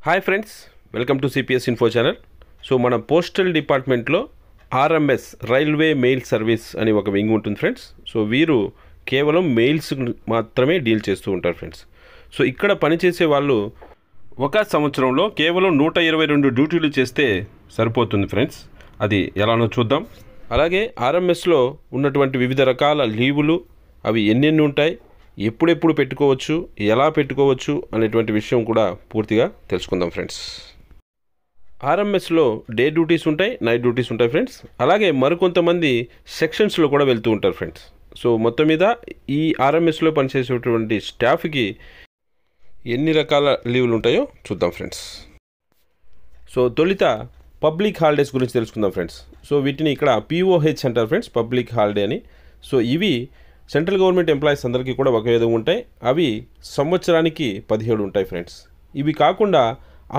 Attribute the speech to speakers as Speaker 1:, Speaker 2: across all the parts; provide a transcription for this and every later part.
Speaker 1: Hi friends, welcome to CPS info channel. So మన postal డిపార్ట్మెంట్లో RMS railway mail service అని ఒక wing ఉంటుంది ఫ్రెండ్స్. సో వీరు కేవలం మెయిల్స్ మాత్రమే డీల్ చేస్తూ ఉంటారు ఫ్రెండ్స్. సో ఇక్కడ పనిచేసే వాళ్ళు ఒక సంవత్సరంలో కేవలం 122 డ్యూటీలు చేస్తే సరిపోతుంది ఫ్రెండ్స్. అది ఎలానో చూద్దాం. అలాగే ఆర్ఎంఎస్లో ఉన్నటువంటి వివిధ రకాల లీవులు అవి ఎన్నెన్ని ఉంటాయి, ఎప్పుడెప్పుడు పెట్టుకోవచ్చు, ఎలా పెట్టుకోవచ్చు అనేటువంటి విషయం కూడా పూర్తిగా తెలుసుకుందాం ఫ్రెండ్స్. ఆర్ఎంఎస్లో డే డ్యూటీస్ ఉంటాయి, నైట్ డ్యూటీస్ ఉంటాయి ఫ్రెండ్స్. అలాగే మరికొంతమంది సెక్షన్స్లో కూడా వెళ్తూ ఉంటారు ఫ్రెండ్స్. సో మొత్తం మీద ఈ ఆర్ఎంఎస్లో పనిచేసేటువంటి స్టాఫ్కి ఎన్ని రకాల లీవులు ఉంటాయో చూద్దాం ఫ్రెండ్స్. సో తొలిత పబ్లిక్ హాలిడేస్ గురించి తెలుసుకుందాం ఫ్రెండ్స్. సో వీటిని ఇక్కడ పిఓహెచ్ అంటారు ఫ్రెండ్స్, పబ్లిక్ హాలిడే అని. సో ఇవి సెంట్రల్ గవర్నమెంట్ ఎంప్లాయీస్ అందరికీ కూడా ఒక విధంగా ఉంటాయి. అవి సంవత్సరానికి 17 ఉంటాయి ఫ్రెండ్స్. ఇవి కాకుండా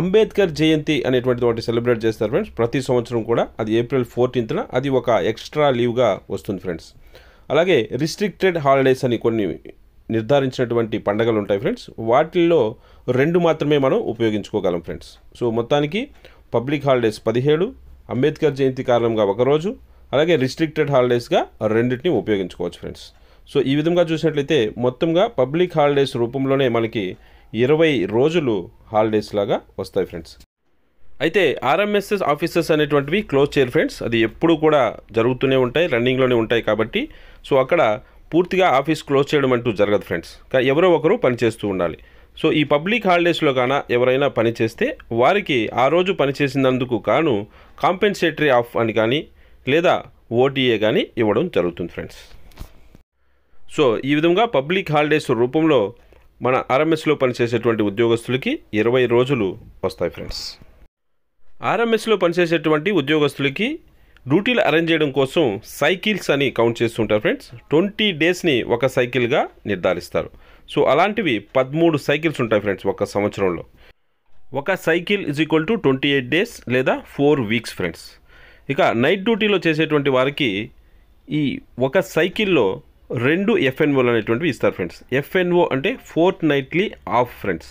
Speaker 1: అంబేద్కర్ జయంతి అనేటువంటి ఒకటి సెలబ్రేట్ చేస్తారు ఫ్రెండ్స్ ప్రతి సంవత్సరం కూడా. అది April 14th అది ఒక ఎక్స్ట్రా లీవ్గా వస్తుంది ఫ్రెండ్స్. అలాగే రిస్ట్రిక్టెడ్ హాలిడేస్ అని కొన్ని నిర్ధారించినటువంటి పండుగలు ఉంటాయి ఫ్రెండ్స్. వాటిల్లో 2 మాత్రమే మనం ఉపయోగించుకోగలం ఫ్రెండ్స్. సో మొత్తానికి పబ్లిక్ హాలిడేస్ 17, అంబేద్కర్ జయంతి కారణంగా ఒకరోజు, అలాగే రిస్ట్రిక్టెడ్ హాలిడేస్గా 2టిని ఉపయోగించుకోవచ్చు ఫ్రెండ్స్. సో ఈ విధంగా చూసినట్లయితే మొత్తంగా పబ్లిక్ హాలిడేస్ రూపంలోనే మనకి 20 రోజులు హాలిడేస్ లాగా వస్తాయి ఫ్రెండ్స్. అయితే ఆర్ఎంఎస్ఎస్ ఆఫీసెస్ అనేటువంటివి క్లోజ్ చేయరు ఫ్రెండ్స్. అది ఎప్పుడు కూడా జరుగుతూనే ఉంటాయి, రన్నింగ్లోనే ఉంటాయి కాబట్టి. సో అక్కడ పూర్తిగా ఆఫీస్ క్లోజ్ చేయడం అంటూ జరగదు ఫ్రెండ్స్. ఎవరో ఒకరు పనిచేస్తూ ఉండాలి. సో ఈ పబ్లిక్ హాలిడేస్లో కాన ఎవరైనా పనిచేస్తే వారికి ఆ రోజు పనిచేసినందుకు కాను కాంపెన్సేటరీ ఆఫ్ అని కానీ లేదా ఓటీఏ కానీ ఇవ్వడం జరుగుతుంది ఫ్రెండ్స్. సో ఈ విధంగా పబ్లిక్ హాలిడేస్ రూపంలో మన ఆర్ఎంఎస్లో పనిచేసేటువంటి ఉద్యోగస్తులకి 20 రోజులు వస్తాయి ఫ్రెండ్స్. ఆర్ఎంఎస్లో పనిచేసేటువంటి ఉద్యోగస్తులకి డ్యూటీలు అరేంజ్ చేయడం కోసం సైకిల్స్ అని కౌంట్ చేస్తుంటారు ఫ్రెండ్స్. 20 డేస్ని ఒక సైకిల్గా నిర్ధారిస్తారు. సో అలాంటివి 13 సైకిల్స్ ఉంటాయి ఫ్రెండ్స్ ఒక సంవత్సరంలో. ఒక సైకిల్ = 28 డేస్ లేదా 4 వీక్స్ ఫ్రెండ్స్. ఇక నైట్ డ్యూటీలో చేసేటువంటి వారికి ఈ ఒక సైకిల్లో 2 FNOలు అనేటువంటివి ఇస్తారు ఫ్రెండ్స్. FNO అంటే ఫోర్త్ నైట్లీ ఆఫ్ ఫ్రెండ్స్.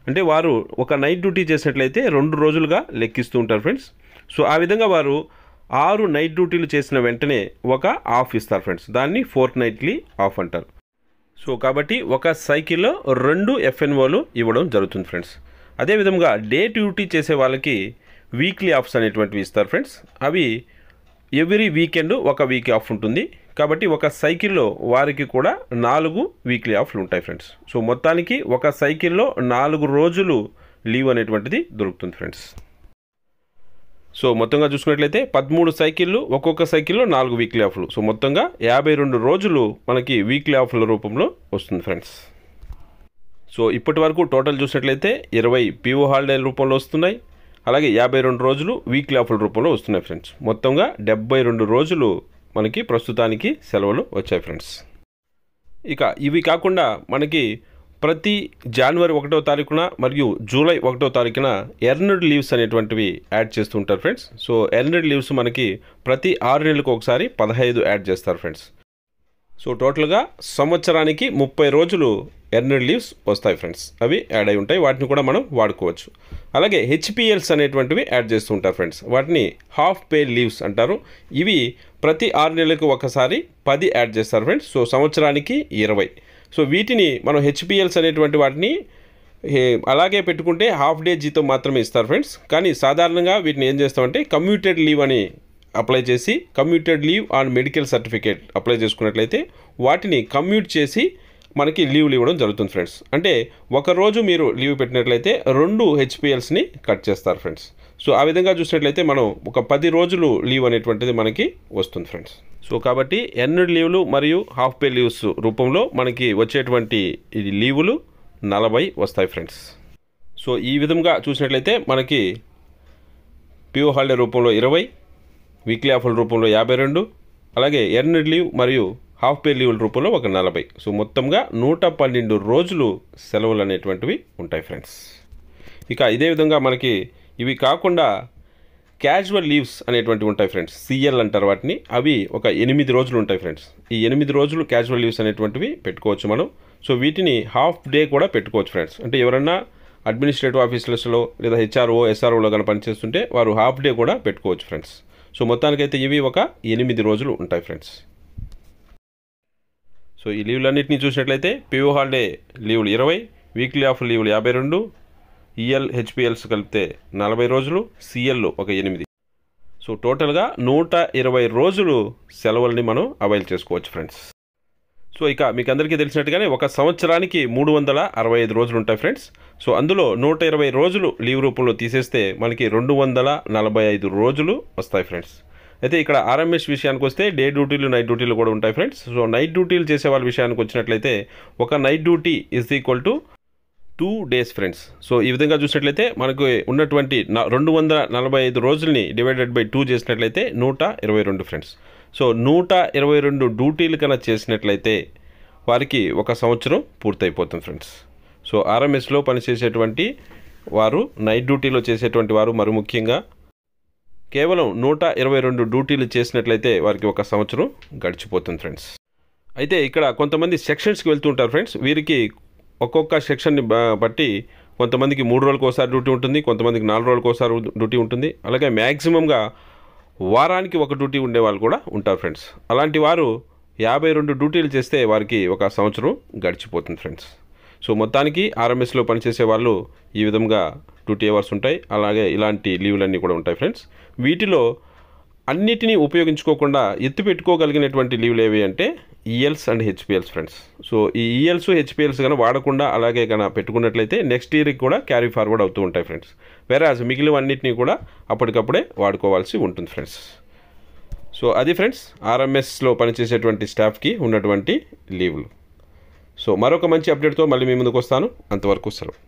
Speaker 1: అంటే వారు ఒక నైట్ డ్యూటీ చేసినట్లయితే 2 రోజులుగా లెక్కిస్తూ ఉంటారు ఫ్రెండ్స్. సో ఆ విధంగా వారు 6 నైట్ డ్యూటీలు చేసిన వెంటనే ఒక ఆఫ్ ఇస్తారు ఫ్రెండ్స్. దాన్ని ఫోర్త్ నైట్లీ ఆఫ్ అంటారు. సో కాబట్టి ఒక సైకిల్లో 2 FNOలు ఇవ్వడం జరుగుతుంది ఫ్రెండ్స్. అదేవిధంగా డే డ్యూటీ చేసే వాళ్ళకి వీక్లీ ఆఫ్స్ అనేటువంటివి ఇస్తారు ఫ్రెండ్స్. అవి ఎవ్రీ వీకెండ్ ఒక వీక్ ఆఫ్ ఉంటుంది కాబట్టి ఒక సైకిల్లో వారికి కూడా 4 వీక్లీ ఆఫ్లు ఉంటాయి ఫ్రెండ్స్. సో మొత్తానికి ఒక సైకిల్లో 4 రోజులు లీవ్ అనేటువంటిది దొరుకుతుంది ఫ్రెండ్స్. సో మొత్తంగా చూసుకున్నట్లయితే 13 సైకిళ్ళు, ఒక్కొక్క సైకిల్లో 4 వీక్లీ ఆఫ్లు. సో మొత్తంగా 52 రోజులు మనకి వీక్లీ ఆఫ్ల రూపంలో వస్తుంది ఫ్రెండ్స్. సో ఇప్పటి వరకు టోటల్ చూసినట్లయితే 20 పిఓ హాలిడే రూపంలో వస్తున్నాయి. అలాగే 52 రోజులు వీక్లీ ఆఫ్ల రూపంలో వస్తున్నాయి ఫ్రెండ్స్. మొత్తంగా 72 రోజులు మనకి ప్రస్తుతానికి సెలవులు వచ్చాయి ఫ్రెండ్స్. ఇక ఇవి కాకుండా మనకి ప్రతి జనవరి 1వ తారీఖున మరియు జూలై 1వ తారీఖున ఎర్నడ్ లీవ్స్ అనేటువంటివి యాడ్ చేస్తూ ఉంటారు ఫ్రెండ్స్. సో ఎర్నడ్ లీవ్స్ మనకి ప్రతి 6 నెలలకు ఒకసారి 15 యాడ్ చేస్తారు ఫ్రెండ్స్. సో టోటల్గా సంవత్సరానికి 30 రోజులు ఎర్నడ్ లీవ్స్ వస్తాయి ఫ్రెండ్స్. అవి యాడ్ అయి ఉంటాయి, వాటిని కూడా మనం వాడుకోవచ్చు. అలాగే హెచ్పిఎల్స్ అనేటువంటివి యాడ్ చేస్తూ ఉంటారు ఫ్రెండ్స్. వాటిని హాఫ్ పే లీవ్స్ అంటారు. ఇవి ప్రతి 6 నెలలకు ఒకసారి 10 యాడ్ చేస్తారు ఫ్రెండ్స్. సో సంవత్సరానికి 20. సో వీటిని మనం హెచ్పిఎల్స్ అనేటువంటి వాటిని అలాగే పెట్టుకుంటే హాఫ్ డే జీతం మాత్రమే ఇస్తారు ఫ్రెండ్స్. కానీ సాధారణంగా వీటిని ఏం చేస్తామంటే కమ్యూటెడ్ లీవ్ అని అప్లై చేసి commuted leave on medical certificate apply చేసుకున్నట్లయితే వాటిని కమ్యూట్ చేసి మనకి లీవ్లు ఇవ్వడం జరుగుతుంది ఫ్రెండ్స్. అంటే ఒకరోజు మీరు లీవ్ పెట్టినట్లయితే 2 హెచ్పిఎల్స్ని కట్ చేస్తారు ఫ్రెండ్స్. సో ఆ విధంగా చూసినట్లయితే మనం ఒక 10 రోజులు లీవ్ అనేటువంటిది మనకి వస్తుంది ఫ్రెండ్స్. సో కాబట్టి ఎర్నడ్ లీవ్లు మరియు హాఫ్ పే లీవ్స్ రూపంలో మనకి వచ్చేటువంటి ఇది లీవులు 40 వస్తాయి ఫ్రెండ్స్. సో ఈ విధంగా చూసినట్లయితే మనకి పిఓ హాలిడే రూపంలో 20, వీక్లీ ఆఫ్ల రూపంలో 52, అలాగే ఎర్నడ్ లీవ్ మరియు హాఫ్ పే లీవ్ల రూపంలో ఒక 40. సో మొత్తంగా 112 రోజులు సెలవులు అనేటువంటివి ఉంటాయి ఫ్రెండ్స్. ఇక ఇదే విధంగా మనకి ఇవి కాకుండా క్యాజువల్ లీవ్స్ అనేటువంటివి ఉంటాయి ఫ్రెండ్స్. సిఎల్ అంటారు వాటిని. అవి ఒక 8 రోజులు ఉంటాయి ఫ్రెండ్స్. ఈ 8 రోజులు క్యాజువల్ లీవ్స్ అనేటువంటివి పెట్టుకోవచ్చు మనం. సో వీటిని హాఫ్ డే కూడా పెట్టుకోవచ్చు ఫ్రెండ్స్. అంటే ఎవరన్నా అడ్మినిస్ట్రేటివ్ ఆఫీసర్స్లో లేదా హెచ్ఆర్ఓ ఎస్ఆర్ఓలో కానీ పనిచేస్తుంటే వారు హాఫ్ డే కూడా పెట్టుకోవచ్చు ఫ్రెండ్స్. సో మొత్తానికైతే ఇవి ఒక 8 రోజులు ఉంటాయి ఫ్రెండ్స్. సో ఈ లీవ్లన్నింటినీ చూసినట్లయితే పిఓ హాలిడే లీవ్లు 20, వీక్లీ ఆఫ్ లీవ్లు 52, ఈఎల్ హెచ్పిఎల్స్ కలిపితే 40 రోజులు, సిఎల్ ఒక 8. సో టోటల్గా 120 రోజులు సెలవుల్ని మనం అవైల్ చేసుకోవచ్చు ఫ్రెండ్స్. సో ఇక మీకు అందరికీ తెలిసినట్టుగానే ఒక సంవత్సరానికి 365 రోజులు ఉంటాయి ఫ్రెండ్స్. సో అందులో 120 రోజులు లీవ్ రూపంలో తీసేస్తే మనకి 245 రోజులు వస్తాయి ఫ్రెండ్స్. అయితే ఇక్కడ ఆర్ఎంఎస్ విషయానికి వస్తే డే డ్యూటీలు, నైట్ డ్యూటీలు కూడా ఉంటాయి ఫ్రెండ్స్. సో నైట్ డ్యూటీలు చేసే వాళ్ళ విషయానికి వచ్చినట్లయితే ఒక night duty is equal to 2 days friends. So ఈ విధంగా చూసినట్లయితే మనకు ఉన్నటువంటి 245 రోజుల్ని డివైడెడ్ బై 2 చేసినట్లయితే 122 ఫ్రెండ్స్. సో 122 డ్యూటీలు కన్నా చేసినట్లయితే వారికి ఒక సంవత్సరం పూర్తయిపోతుంది ఫ్రెండ్స్. సో ఆర్ఎంఎస్లో పనిచేసేటువంటి వారు, నైట్ డ్యూటీలో చేసేటువంటి వారు మరి ముఖ్యంగా కేవలం 122 డ్యూటీలు చేసినట్లయితే వారికి ఒక సంవత్సరం గడిచిపోతుంది ఫ్రెండ్స్. అయితే ఇక్కడ కొంతమంది సెక్షన్స్కి వెళ్తుంటారు ఫ్రెండ్స్. వీరికి ఒక్కొక్క సెక్షన్ని బట్టి కొంతమందికి 3 రోజులకు ఒకసారి డ్యూటీ ఉంటుంది, కొంతమందికి 4 రోజులకు ఒకసారి డ్యూటీ ఉంటుంది. అలాగే మ్యాక్సిమంగా వారానికి ఒక డ్యూటీ ఉండే వాళ్ళు కూడా ఉంటారు ఫ్రెండ్స్. అలాంటి వారు 52 డ్యూటీలు చేస్తే వారికి ఒక సంవత్సరం గడిచిపోతుంది ఫ్రెండ్స్. సో మొత్తానికి ఆర్ఎంఎస్లో పనిచేసే వాళ్ళు ఈ విధంగా డ్యూటీ అవర్స్ ఉంటాయి. అలాగే ఇలాంటి లీవ్లన్నీ కూడా ఉంటాయి ఫ్రెండ్స్. వీటిలో అన్నిటినీ ఉపయోగించుకోకుండా ఎత్తి పెట్టుకోగలిగినటువంటి లీవ్లు ఏవి అంటే ఈఎల్స్ అండ్ హెచ్పిఎల్స్ ఫ్రెండ్స్. సో ఈ ఈఎల్స్ హెచ్పిఎల్స్ కన్నా వాడకుండా అలాగే కన్నా పెట్టుకున్నట్లయితే నెక్స్ట్ ఇయర్కి కూడా క్యారీ ఫార్వర్డ్ అవుతూ ఉంటాయి ఫ్రెండ్స్. వేరాజ్ మిగిలినవన్నిటినీ కూడా అప్పటికప్పుడే వాడుకోవాల్సి ఉంటుంది ఫ్రెండ్స్. సో అది ఫ్రెండ్స్ ఆర్ఎంఎస్లో పనిచేసేటువంటి స్టాఫ్కి ఉన్నటువంటి లీవ్లు. సో మరొక మంచి అప్డేట్తో మళ్ళీ మీ ముందుకు వస్తాను. అంతవరకు సెలవు.